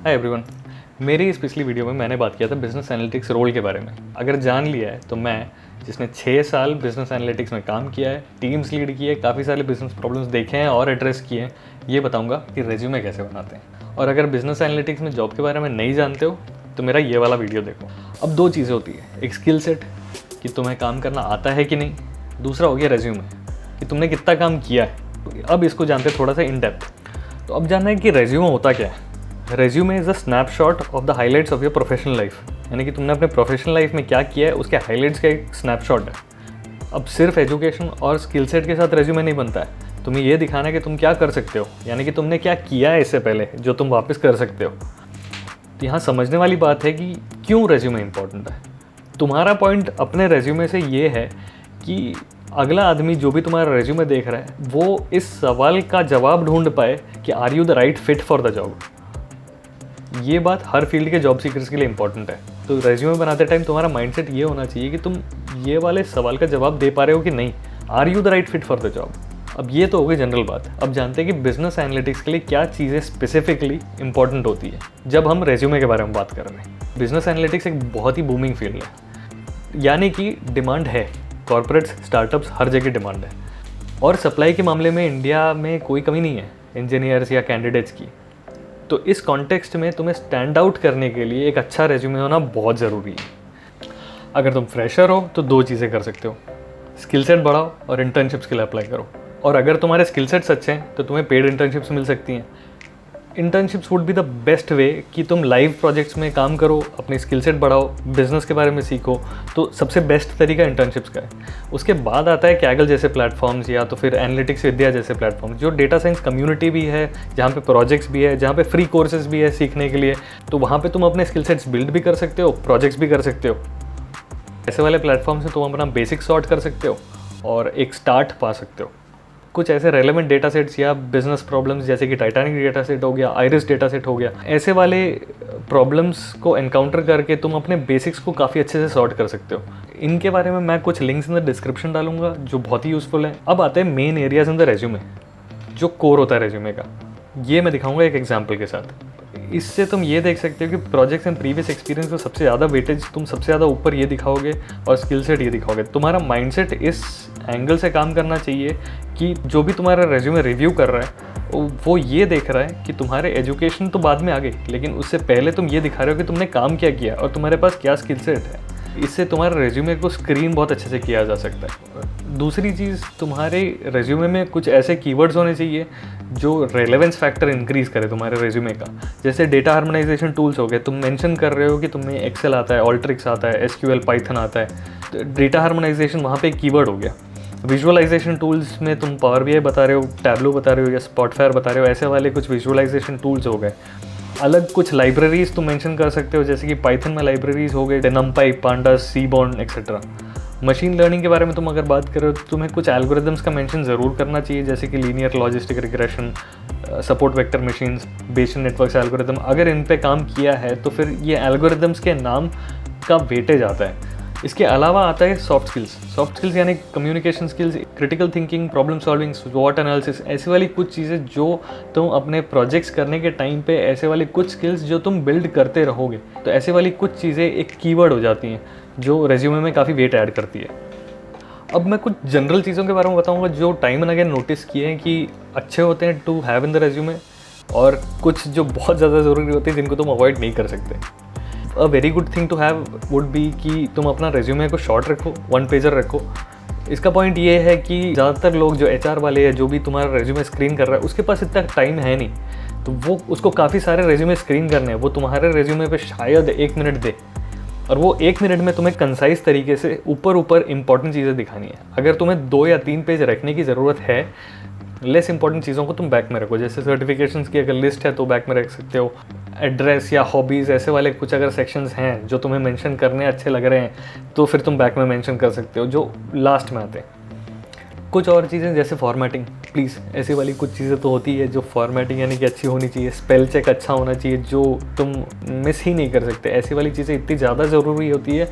Hi everyone. मेरी इस पिछली वीडियो में मैंने बात किया था बिजनेस एनालिटिक्स रोल के बारे में। अगर जान लिया है तो मैं, जिसने 6 साल बिजनेस एनालिटिक्स में काम किया है, टीम्स लीड किए, काफ़ी सारे बिजनेस प्रॉब्लम्स देखे हैं और एड्रेस किए हैं, ये बताऊंगा कि रेज्यूमे कैसे बनाते हैं। और अगर बिजनेस एनालिटिक्स में जॉब के बारे में नहीं जानते हो तो मेरा ये वाला वीडियो देखो। अब 2 चीज़ें होती है, एक स्किल सेट कि तुम्हें काम करना आता है कि नहीं, दूसरा हो गया रेज्यूमे कि तुमने कितना काम किया है। अब इसको जानते हैं थोड़ा सा इन डेप्थ। तो अब जानना है कि रेज्यूमे होता क्या है। Resume is a snapshot of the highlights of your professional life, यानी कि तुमने अपने प्रोफेशनल लाइफ में क्या किया है उसके हाइलाइट्स का एक स्नैपशॉट है। अब सिर्फ एजुकेशन और स्किल सेट के साथ रेज्यूमे नहीं बनता है, तुम्हें ये दिखाना है कि तुम क्या कर सकते हो, यानी कि तुमने क्या किया है इससे पहले जो तुम वापस कर सकते हो। तो यहाँ समझने वाली बात है कि क्यों रेज्यूमे इंपॉर्टेंट है। तुम्हारा पॉइंट अपने रेज्यूमे से ये है कि अगला आदमी जो भी तुम्हारा रेज्यूमे देख रहा है वो इस सवाल का जवाब ढूंढ पाए कि are you the right fit for the job. ये बात हर फील्ड के जॉब सीकर्स के लिए इंपॉर्टेंट है। तो रेज्यूमे बनाते टाइम तुम्हारा माइंडसेट ये होना चाहिए कि तुम ये वाले सवाल का जवाब दे पा रहे हो कि नहीं, are you the right fit for the job. अब ये तो हो गई जनरल बात। अब जानते हैं कि बिजनेस एनालिटिक्स के लिए क्या चीज़ें स्पेसिफिकली इंपॉर्टेंट होती है जब हम रेज्यूमे के बारे में बात कर रहे हैं। बिजनेस एनालिटिक्स एक बहुत ही बूमिंग फील्ड है, यानी कि डिमांड है, कॉर्पोरेट्स, स्टार्टअप्स हर जगह डिमांड है। और सप्लाई के मामले में इंडिया में कोई कमी नहीं है इंजीनियर्स या कैंडिडेट्स की। तो इस कॉन्टेक्स्ट में तुम्हें स्टैंड आउट करने के लिए एक अच्छा रेज्यूमे होना बहुत ज़रूरी है। अगर तुम फ्रेशर हो तो 2 चीज़ें कर सकते हो, स्किल सेट बढ़ाओ और इंटर्नशिप्स के लिए अप्लाई करो। और अगर तुम्हारे स्किल सेट्स अच्छे हैं तो तुम्हें पेड इंटर्नशिप्स मिल सकती हैं। Internships would be the best way कि तुम लाइव प्रोजेक्ट्स में काम करो, अपनी स्किल सेट बढ़ाओ, बिजनेस के बारे में सीखो। तो सबसे बेस्ट तरीका इंटर्नशिप्स का है। उसके बाद आता है कैगल जैसे प्लेटफॉर्म्स या तो फिर एनालिटिक्स विद्या जैसे प्लेटफॉर्म, जो डेटा साइंस कम्युनिटी भी है, जहाँ पे प्रोजेक्ट्स भी है, जहाँ पे फ्री कोर्सेज भी है सीखने के लिए। तो वहाँ पे तुम अपने स्किल सेट्स बिल्ड भी कर सकते हो, प्रोजेक्ट्स भी कर सकते हो। ऐसे वाले प्लेटफॉर्म से तुम अपना बेसिक सॉर्ट कर सकते हो और एक स्टार्ट पा सकते हो। कुछ ऐसे रेलेवेंट डेटा सेट्स या बिजनेस प्रॉब्लम्स जैसे कि टाइटैनिक डेटा सेट हो गया, आइरिस डेटा सेट हो गया, ऐसे वाले प्रॉब्लम्स को एनकाउंटर करके तुम अपने बेसिक्स को काफ़ी अच्छे से सॉर्ट कर सकते हो। इनके बारे में मैं कुछ लिंक्स इन द डिस्क्रिप्शन डालूंगा जो बहुत ही यूज़फुल है। अब आते हैं main areas in the resume, जो कोर होता है रेज्यूमे का। ये मैं दिखाऊंगा एक एग्जाम्पल के साथ। इससे तुम ये देख सकते हो कि प्रोजेक्ट्स एंड प्रीवियस एक्सपीरियंस को सबसे ज़्यादा वेटेज तुम सबसे ज़्यादा ऊपर ये दिखाओगे और स्किल सेट ये दिखाओगे। तुम्हारा माइंडसेट इस एंगल से काम करना चाहिए कि जो भी तुम्हारा रेज्यूमे रिव्यू कर रहा है वो ये देख रहा है कि तुम्हारे एजुकेशन तो बाद में आ गई, लेकिन उससे पहले तुम ये दिखा रहे हो कि तुमने काम क्या किया और तुम्हारे पास क्या स्किल सेट है। इससे तुम्हारे रेज्यूमे को स्क्रीन बहुत अच्छे से किया जा सकता है। दूसरी चीज़, तुम्हारे रेज्यूमे में कुछ ऐसे कीवर्ड्स होने चाहिए जो रेलेवेंस फैक्टर इंक्रीज़ करे तुम्हारे रेज्यूमे का। जैसे डेटा हार्मोनाइजेशन टूल्स हो गए, तुम मेंशन कर रहे हो कि तुम्हें एक्सेल आता है, ऑल्ट्रिक्स आता है, एसक्यूएल, पाइथन आता है, तो डेटा हार्मोनाइजेशन वहाँ पे एक कीवर्ड हो गया। विजुअलाइजेशन टूल्स में तुम पावर बीआई बता रहे हो, टैब्लो बता रहे हो या स्पॉटफायर बता रहे हो, ऐसे वाले कुछ विजुअलाइजेशन टूल्स हो गए। अलग कुछ लाइब्रेरीज तुम मेंशन कर सकते हो, जैसे कि पाइथन में लाइब्रेरीज हो गए, NumPy, pandas, seaborn etcetera. Machine learning के बारे में तुम अगर बात करो तो तुम्हें कुछ एल्गोरिदम्स का मेंशन ज़रूर करना चाहिए, जैसे कि linear logistic regression, support vector machines, basic networks algorithm. अगर इन पे काम किया है तो फिर ये एल्गोरिदम्स के नाम का वेटेज आता है। इसके अलावा आता है सॉफ्ट स्किल्स। सॉफ्ट स्किल्स यानी communication skills, critical thinking, problem solving, स्वॉट एनालिसिस, ऐसी वाली कुछ चीज़ें जो तुम अपने प्रोजेक्ट्स करने के टाइम पे, ऐसे वाली कुछ स्किल्स जो तुम बिल्ड करते रहोगे, तो ऐसे वाली कुछ चीज़ें एक कीवर्ड हो जाती हैं जो रेज्यूमे में काफ़ी वेट ऐड करती है। अब मैं कुछ जनरल चीज़ों के बारे में बताऊँगा जो टाइम एंड अगेन नोटिस किए हैं कि अच्छे होते हैं to have in the resume, और कुछ जो बहुत ज़्यादा ज़रूरी होते हैं जिनको तुम अवॉइड नहीं कर सकते। A very good thing to have would be कि तुम अपना रेज्यूमे को शॉर्ट रखो, 1 पेजर रखो। इसका पॉइंट ये है कि ज़्यादातर लोग जो एचआर वाले हैं, जो भी तुम्हारा रेज्यूमे स्क्रीन कर रहा है, उसके पास इतना टाइम है नहीं, तो वो उसको काफ़ी सारे रेज्यूमे स्क्रीन करने हैं। वो तुम्हारे रेज्यूमे पे शायद 1 मिनट दे और वो 1 मिनट में तुम्हें कंसाइज तरीके से ऊपर इंपॉर्टेंट चीज़ें दिखानी है। अगर तुम्हें 2 या 3 पेज रखने की ज़रूरत है, लेस इंपॉर्टेंट चीज़ों को तुम बैक में रखो। जैसे सर्टिफिकेशंस की अगर लिस्ट है तो बैक में रख सकते हो। एड्रेस या हॉबीज़, ऐसे वाले कुछ अगर सेक्शंस हैं जो तुम्हें मेंशन करने अच्छे लग रहे हैं तो फिर तुम बैक में मेंशन कर सकते हो, जो लास्ट में आते हैं। कुछ और चीज़ें जैसे फॉर्मेटिंग, प्लीज़ ऐसी वाली कुछ चीज़ें तो होती है जो फॉर्मेटिंग यानी कि अच्छी होनी चाहिए, स्पेल चेक अच्छा होना चाहिए जो तुम मिस ही नहीं कर सकते। ऐसी वाली चीज़ें इतनी ज़्यादा ज़रूरी होती है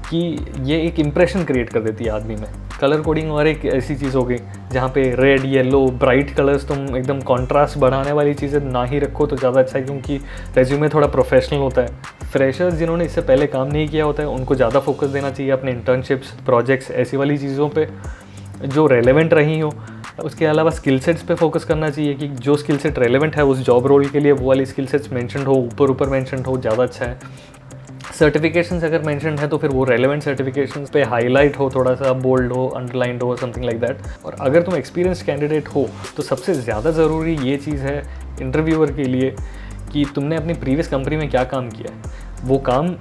कि ये एक इम्प्रेशन क्रिएट कर देती है आदमी में। कलर कोडिंग और एक ऐसी चीज़ हो गई जहाँ पे रेड, येलो, ब्राइट कलर्स तुम एकदम कॉन्ट्रास्ट बढ़ाने वाली चीज़ें ना ही रखो तो ज़्यादा अच्छा है, क्योंकि रेज्यूमे थोड़ा प्रोफेशनल होता है। फ्रेशर्स जिन्होंने इससे पहले काम नहीं किया होता है उनको ज़्यादा फोकस देना चाहिए अपने इंटर्नशिप्स, प्रोजेक्ट्स, ऐसी वाली चीज़ों पे जो रेलेवेंट रही हो। उसके अलावा स्किल सेट्स पे फोकस करना चाहिए कि जो स्किल सेट रेलेवेंट है उस जॉब रोल के लिए वो वाली स्किल सेट्स मेंशन हो, ऊपर मेंशन हो, ज़्यादा अच्छा है। सर्टिफिकेशंस अगर मेंशन है तो फिर वो रेलेवेंट सर्टिफिकेशंस पे हाईलाइट हो, थोड़ा सा बोल्ड हो, अंडरलाइंड हो, समथिंग लाइक दैट। और अगर तुम एक्सपीरियंस कैंडिडेट हो तो सबसे ज़्यादा ज़रूरी ये चीज़ है इंटरव्यूअर के लिए कि तुमने अपनी प्रीवियस कंपनी में क्या काम किया है, वो काम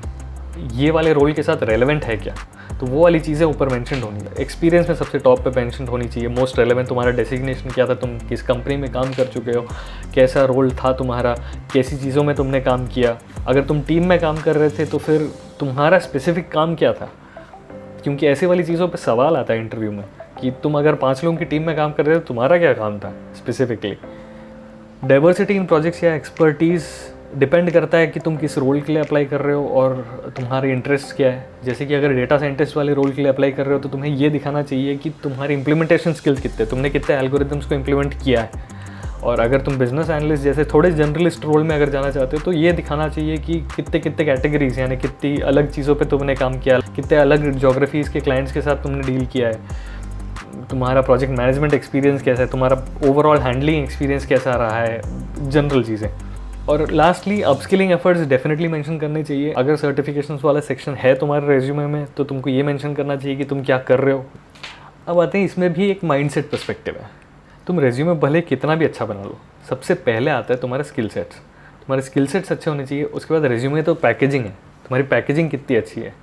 ये वाले रोल के साथ रेलेवेंट है क्या, तो वो वाली चीज़ें ऊपर मेंशन होनी है। एक्सपीरियंस में सबसे टॉप पे मेंशन होनी चाहिए, मोस्ट रेलेवेंट तुम्हारा डेसिग्नेशन क्या था, तुम किस कंपनी में काम कर चुके हो, कैसा रोल था तुम्हारा, कैसी चीज़ों में तुमने काम किया। अगर तुम टीम में काम कर रहे थे तो फिर तुम्हारा स्पेसिफिक काम क्या था, क्योंकि ऐसे वाली चीज़ों पर सवाल आता है इंटरव्यू में कि तुम अगर 5 लोगों की टीम में काम कर रहे थे तो तुम्हारा क्या काम था स्पेसिफिकली। डाइवर्सिटी इन प्रोजेक्ट्स या एक्सपर्टीज़ डिपेंड करता है कि तुम किस रोल के लिए अप्लाई कर रहे हो और तुम्हारे इंटरेस्ट क्या है। जैसे कि अगर डेटा साइंटिस्ट वाले रोल के लिए अप्लाई कर रहे हो तो तुम्हें ये दिखाना चाहिए कि तुम्हारी इम्प्लीमेंटेशन स्किल्स कितने, तुमने कितने एल्गोरिथम्स को इम्प्लीमेंट किया है। और अगर तुम बिजनेस एनालिस्ट जैसे थोड़े जर्नलिस्ट रोल में अगर जाना चाहते हो तो ये दिखाना चाहिए कि कितने कितने कैटेगरीज यानी कितनी अलग चीज़ों पे तुमने काम किया, कितने अलग जोग्राफीज़ के क्लाइंट्स के साथ तुमने डील किया है, तुम्हारा प्रोजेक्ट मैनेजमेंट एक्सपीरियंस कैसा है, तुम्हारा ओवरऑल हैंडलिंग एक्सपीरियंस कैसा रहा है, जनरल चीज़ें। और lastly upskilling efforts definitely mention करने चाहिए। अगर सर्टिफिकेशंस वाला सेक्शन है तुम्हारे रेज्यूमे में तो तुमको ये मेंशन करना चाहिए कि तुम क्या कर रहे हो। अब आते हैं, इसमें भी एक माइंडसेट पर्सपेक्टिव है। तुम रेज्यूमे भले कितना भी अच्छा बना लो, सबसे पहले आता है तुम्हारे स्किल सेट्स। तुम्हारे स्किल सेट्स अच्छे होने चाहिए, उसके बाद रेज्यूमे तो पैकेजिंग है, तुम्हारी पैकेजिंग कितनी अच्छी है।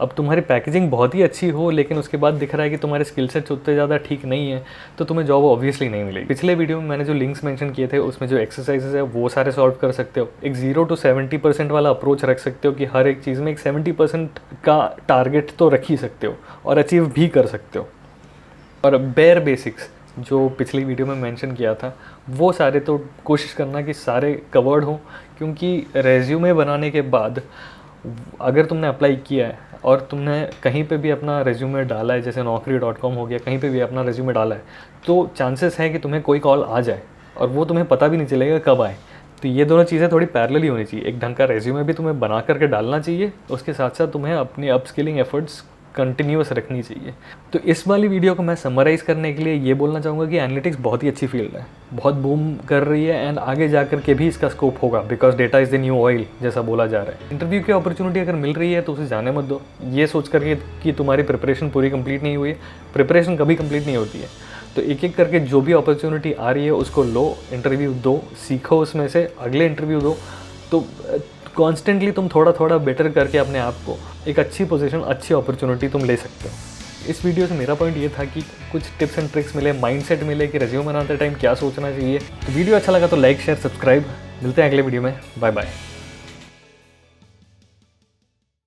अब तुम्हारी पैकेजिंग बहुत ही अच्छी हो लेकिन उसके बाद दिख रहा है कि तुम्हारे स्किल सेट्स उतने ज़्यादा ठीक नहीं है तो तुम्हें जॉब ऑब्वियसली नहीं मिलेगी। पिछले वीडियो में मैंने जो लिंक्स मेंशन किए थे उसमें जो एक्सरसाइजेस है वो सारे सॉल्व कर सकते हो। एक 0 to 70% वाला अप्रोच रख सकते हो कि हर एक चीज़ में एक 70% का टारगेट तो रख ही सकते हो और अचीव भी कर सकते हो। और बेयर बेसिक्स जो पिछली वीडियो में मेंशन किया था वो सारे तो कोशिश करना कि सारे कवर्ड हों, क्योंकि रेज्यूमे बनाने के बाद अगर तुमने अप्लाई किया है और तुमने कहीं पे भी अपना रेज्यूमे डाला है, जैसे naukri.com हो गया, कहीं पे भी अपना रेज्यूमे डाला है, तो चांसेस है कि तुम्हें कोई कॉल आ जाए और वो तुम्हें पता भी नहीं चलेगा कब आए। तो ये दोनों चीज़ें थोड़ी पैरेलल होनी चाहिए। एक ढंग का रेज्यूमे भी तुम्हें बना करके डालना चाहिए, उसके साथ साथ तुम्हें अपनी अपस्किलिंग एफर्ट्स कंटिन्यूस रखनी चाहिए। तो इस वाली वीडियो को मैं समराइज़ करने के लिए ये बोलना चाहूँगा कि एनालिटिक्स बहुत ही अच्छी फील्ड है, बहुत बूम कर रही है एंड आगे जा कर के भी इसका स्कोप होगा, because data is the new oil जैसा बोला जा रहा है। इंटरव्यू की अपॉर्चुनिटी अगर मिल रही है तो उसे जाने मत दो ये सोच करके कि तुम्हारी प्रिपरेशन पूरी कंप्लीट नहीं हुई है। प्रिपरेशन कभी कंप्लीट नहीं होती है, तो एक एक करके जो भी अपॉर्चुनिटी आ रही है उसको लो, इंटरव्यू दो, सीखो उसमें से, अगले इंटरव्यू दो। तो कॉन्स्टेंटली तुम थोड़ा थोड़ा बेटर करके अपने आप को एक अच्छी पोजीशन, अच्छी अपॉर्चुनिटी तुम ले सकते हो। इस वीडियो से मेरा पॉइंट ये था कि कुछ टिप्स एंड ट्रिक्स मिले, माइंडसेट मिले कि रेज्यूमे बनाते टाइम क्या सोचना चाहिए। तो वीडियो अच्छा लगा तो लाइक, शेयर, सब्सक्राइब। मिलते हैं अगले वीडियो में। Bye bye.